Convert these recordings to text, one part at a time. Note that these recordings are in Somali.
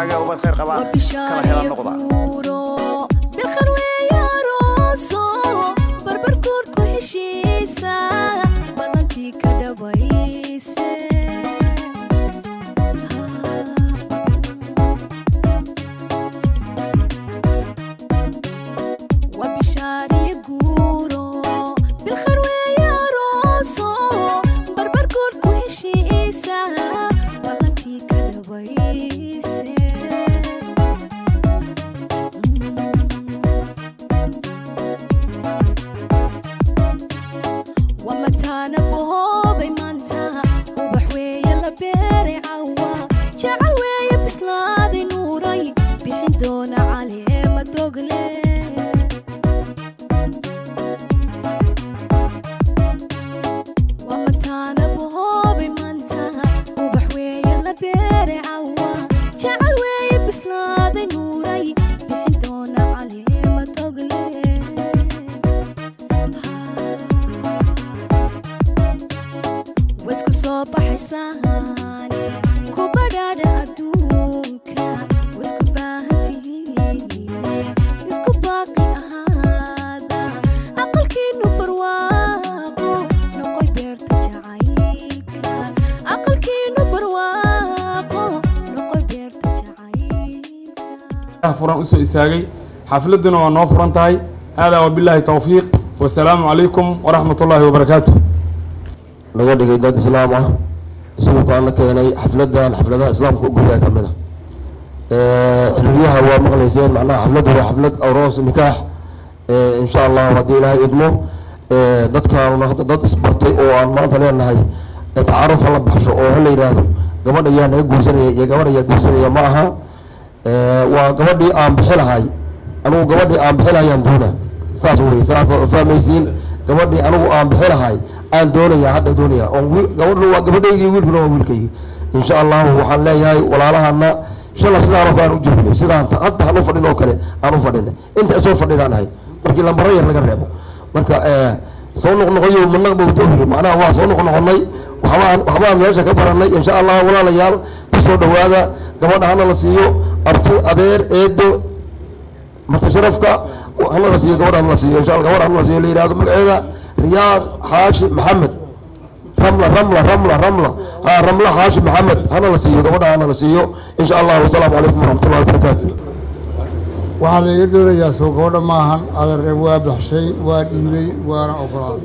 حاجة وبخير قبل كلا هلا النقطة بالخروي يا روسو بربر كوركو هشيسا بلانتي كدبايسي وبشاري قورو بالخروي يا روسو بربر كوركو هشيسا بلانتي كدبايسي ومتانا بهوبي مانتا وبحوي يلا بيري عوا جعل ويا بسنادي نوري بحندونا عليه ما دوغلي ومتانا بهوبي مانتا وبحوي يلا بيري عوا جعل ويا بسنادي نوري بحندونا عليه ما دوغلي واسكو صوبة حساني كوبرادة أدونكا واسكو باهتيني اسكو باقي أهادا أقل كينو برواقو نقوي بيرتا جعايلكا أقل كينو برواقو نقوي بيرتا جعايلكا فران أسو إستاغي حفلتنا ونو فرانتاي هذا وبالله التوفيق والسلام عليكم ورحمة الله وبركاته laga dhigay dad islaam ah isagoo ka keenay xafladaha islaamka ugu weyn kamida xiliyaha waa maqlayseen macnaha xafladu waa xaflad aroos nikaax insha Allah hadii ilaahay idmo dadkaana dad isbartay oo aan maanta leenahay taaruf la baxsho oo hal yiraahdo gabadha ayaa naga guursanaya iyo gabadha ayaa guursanaya ma aha waa gabadhii aan bixilahay anigu gabadhii aan bixilahayaan doona saas oo fahmaysiin gabadhii anigu aan bixilahay aan doonaya hadda doonaya oo gabadhu waa gabadhaygii wiilkuna waa wiilkaygi insha Allah waxaan leeyahay walaalahana inshallah sidaan oo u joogno sidaan hadda hanu fadhino kale aanu fadhino inta soo fadhidaanahay markii lambar yar laga reebo marka soo noqnoqoyo manaqbo doonay macnaha waa soo noqnoqonay waxba meesha ka baranay insha Allah walaalayaal ku soo dhawaada gabadha hana la siiyo abti adeer eedo marka sharafka hana la siiyo gabadha hana la siiyo insha Allah gabadha hana la siiyo leeyahay magaceeda رياض حاشم محمد رملة حاشم محمد أنا لسيو كمان أنا لسيو إن شاء الله والسلام عليكم ورحمة الله وبركاته. وعلى يدور يا سوكونا ماهن على الرواب الحشي واديبي وانا أفراد.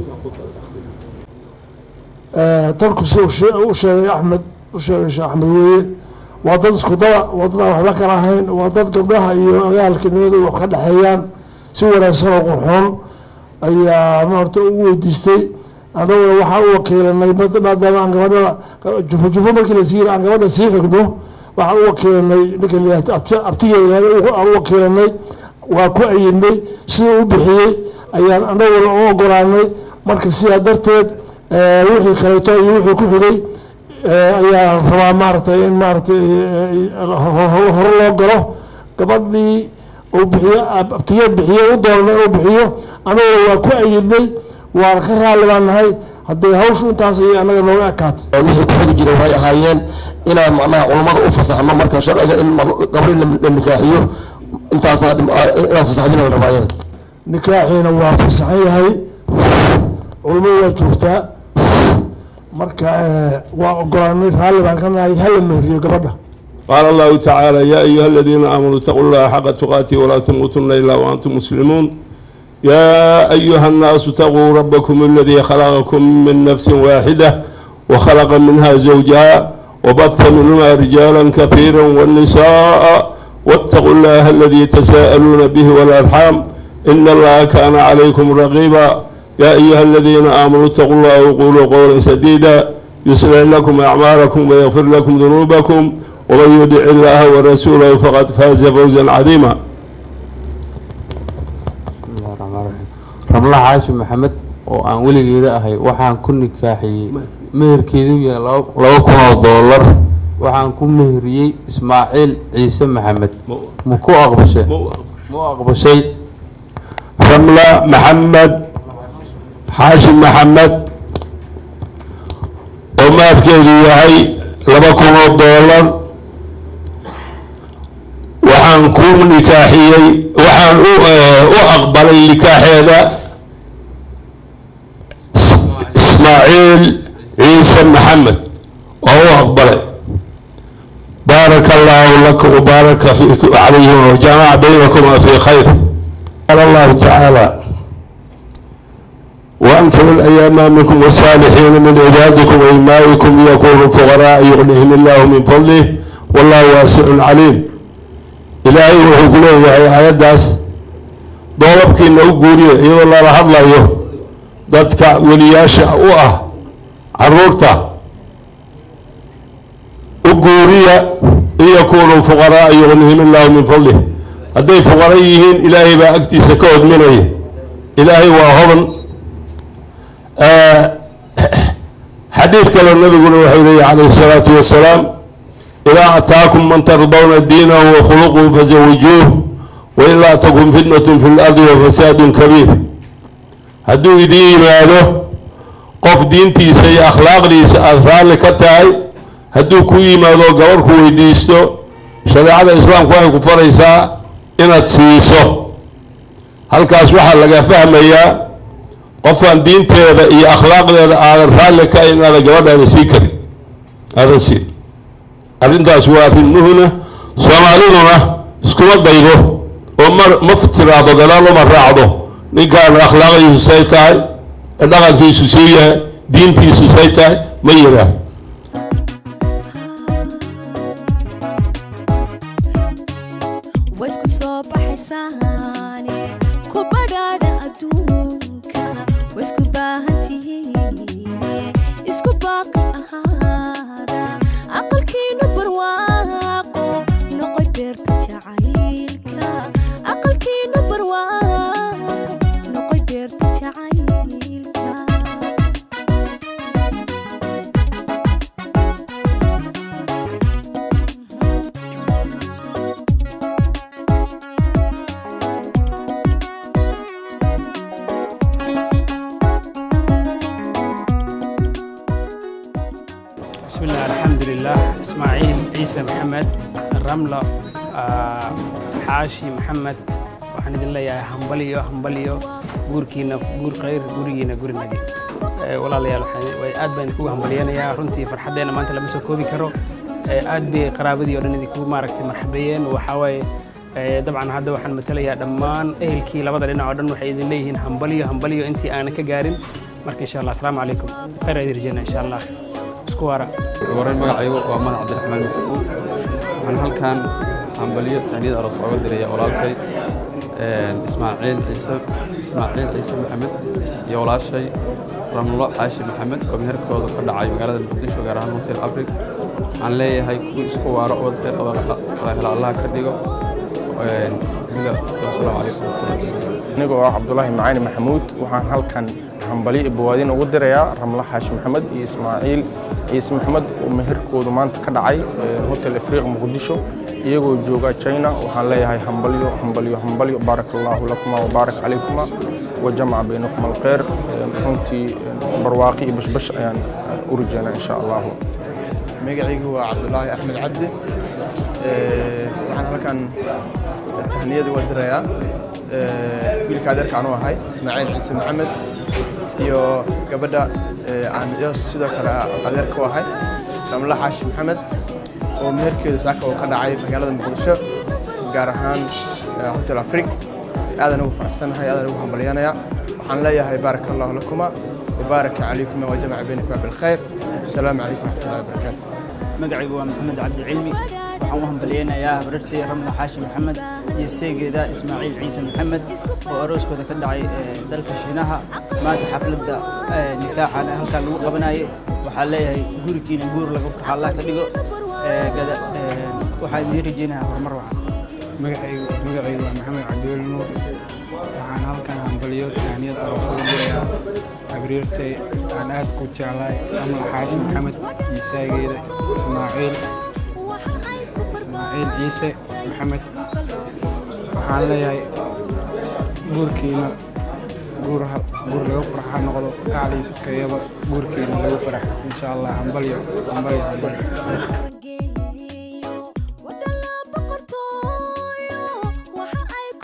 ترك وشيء أحمد وشيء أحمد ويه وضد سكوتا وضد وحبك راهين وضد قبلها يقال كنيدو وخد حيان سوى رسالة قرحون ayaa maarta ugu weydiistay anaguna waxaa u wakiilanay maadaama aan gabadha jufo markii la siiyay aan gabadha sii xigno waxaan u wakiilanay ninka leeyahay abtigeeda aan u wakiilanay waa ku ayinay sidii u bixiyey ayaan anaguna u ogolaanay marka sidaa darteed wixii kaleeto iyo wixii ku xigay ayaa rabaa maaragtay in maaragtay hore loo galo gabadhii uu bixiyo abtigeed bixiyo u doonay inuu bixiyo anaga waa ku ayidnay waan ka raali baanahay haddii hawshu intaas ay anaga nooga ekaatay wixii ku xigi jiray waxay ahaayeen inaan macnaha culimada u fasaxno marka sharciga in gabadhi la nikaaxiyo intaas inaan fasaxdina la rabaa nikaaxiina waa fasaxan yahay culimadu waa joogtaa marka waa ogolaanay raali baan ka nahay hala mehriyo gabadha قال الله تعالى يا أيها الذين آمنوا اتقوا الله حق تقاته ولا تموتن إلا وأنتم مسلمون يا أيها الناس اتقوا ربكم الذي خلقكم من نفس واحدة وخلق منها زوجها وبث منهما رجالا كثيرا والنساء واتقوا الله الذي تساءلون به والأرحام إن الله كان عليكم رقيبا يا أيها الذين آمنوا اتقوا الله وقولوا قولا سديدا يصلح لكم أعمالكم ويغفر لكم ذنوبكم ومن يطع الله ورسوله فقد فاز فوزا عظيما. رملة حاشم محمد وأن ولي رأهي وحان كن نكاحي مهر كيدو يا $2,000 وحان كن مهري إسماعيل عيسى محمد مو أغبشي رملة محمد حاشم محمد وما كيدو يا $2,000 kuu nikaaxiyey waxaan u aqbalay nikaaxeeda ismaaciil ciise maxamed oo u aqbalay baaraka allahu laka wabaaraka calayhim wajamaca baynakuma fi khayr qaala allahu tacaala وأنتم الأيام منكم والصالحين من عبادكم وإمائكم يكونوا فقراء يغنيهم الله من فضله والله واسع عليم إلهي وحكوله وهي آيات داس ضربك إنه قولي إذا الله رحض الله ذاتك ولياشا عروقته وقولي إن يكونوا فقراء يغنيهم الله من فضله هذي فقرائيين إلهي بأكتي سكوت منه إلهي وهضن حديث كلام النبي عليه الصلاة والسلام إذا أتاكم من ترضون دينه وخلقه فزوجوه وإلا تكن فتنة في الأرض وفساد كبير هدو دين ماله قف دينتي سي أخلاق لي سأثار لكتاي هدو كوي ماله قورك ويديستو شريعة الإسلام كوي كفريسا إن تسيسو هل كاسوحا لقى فهم إياه qofaan diinteeda iyo akhlaaqdeeda aadan raalli ka inaada gabadhaada sii karin aadan siin arrintaas waa arrin muhima soomaaliduna iskuma daydo oo ma tiraado gadaal uma raacdo ninkaan akhlaaqdiisu say tahay dhaqankiisu suu yahay diintiisu say tahay ma yiraah wasku soo baxaysaane ku badhaadha adduunka wasku baahantihiin isku baaqi ahaada aqalkiinu barwaaqo noqoy beerta jacaylka aqalkiinu barwaaqo noqoy beerta jacaylka بسم الله الحمد لله إسماعيل عيسى محمد الرملة حاشي محمد waxaan idin leeyahay hambaliyo guurkiina guur khayr gurigiina guri nagi walaalayaal way aad baan ku hambaliyanayaa runtii farxadeena maanta lama soo koobi karo aad bay qaraabadii oo dhan idinku maaragtay marxabeeyeen waxa waaye dabcan hadda waxaan matalayaa dhammaan ehelkii labada dhinac oo dhan waxay idin leeyihiin hambaliyo intii aanan ka gaarin marka insha Allah assalaamu calaykum khayr idin rajayna insha Allah isku wara wareen magacaygu waa Mahad Cabdiraxmaan Maxamuud waxaan halkan hambaliyo tahniyad aroos uga diraya walaalkay Ismaaciil Ciise Maxamed iyo walaashay Ramlo Xaashi Maxamed oo meherkooda ka dhacay magaalada Muqdisho gaar ahaan Hotel Afrig aan leeyahay ku isku waaro oo khayr qaba Allah ka dhigo assalaamu calaykum aniga waa Cabdullaahi Macaani Maxamuud waxaan halkan hambaliyo boodin ugu dirayaa Ramlo Xaashi Maxamed iyo Ismaaciil Ciise Maxamed oo meherkooda maanta ka dhacay Hotel Afrig Muqdisho iyagoo jooga China waxaan leeyahay hambaliyo barakallahu lakuma wa barak calaykum wa jamaca baynakum alkhayr runtii barwaaqi iyo bashbash ayaan u rajaynaa insha Allah magacaygu waa Cabdullaahi Axmed Cabdi waxaan halkan tahniyad uga dirayaa wiilka adeerka aan u ahay Ismaaciil Ciise Maxamed iyo gabadha aan sidoo kale adeerka u ahay Ramlo Xaashi Maxamed oo meherkeedu saaka oo ka dhacay magaalada Muqdisho gaar ahaan Hotel Afrig aadan ugu faraxsanahay aadan ugu hambaliyanayaa waxaan leeyahay barakallahu lakuma wa baraka calaykum wa jamaca baynakuma bil khayr assalaamu calaykum wa rahmatullahi wa barakaatuh magacaygu waa Maxamed Cabdi Cilmi waxaan u hambaliyanayaa habartay Ramlo Xaashi Maxamed iyo seegeeda Ismaaciil Ciise Maxamed oo arooskooda ka dhacay dalka Shiinaha maanta xafladda nikaaxa halkan lagu qabanayay waxaan leeyahay gurigiina guur lagu farxo Allah ka dhigo waxaan idin rajaynayaa horumar wacan magacaygu waa Maxamed Cabdi Nuur waxaan halkan hambaliyo tahniyad aroos uga dirayaa habriirtay aan aad ku jeclahay Ramlo Xaashi Maxamed iyo seegeeda Ismaaciil Ciise Maxamed waxaan leeyahay guurkiina guur lagu farxo noqdo kacaliisa kayaba guurkiina lagu farxo insha Allah hambaliyo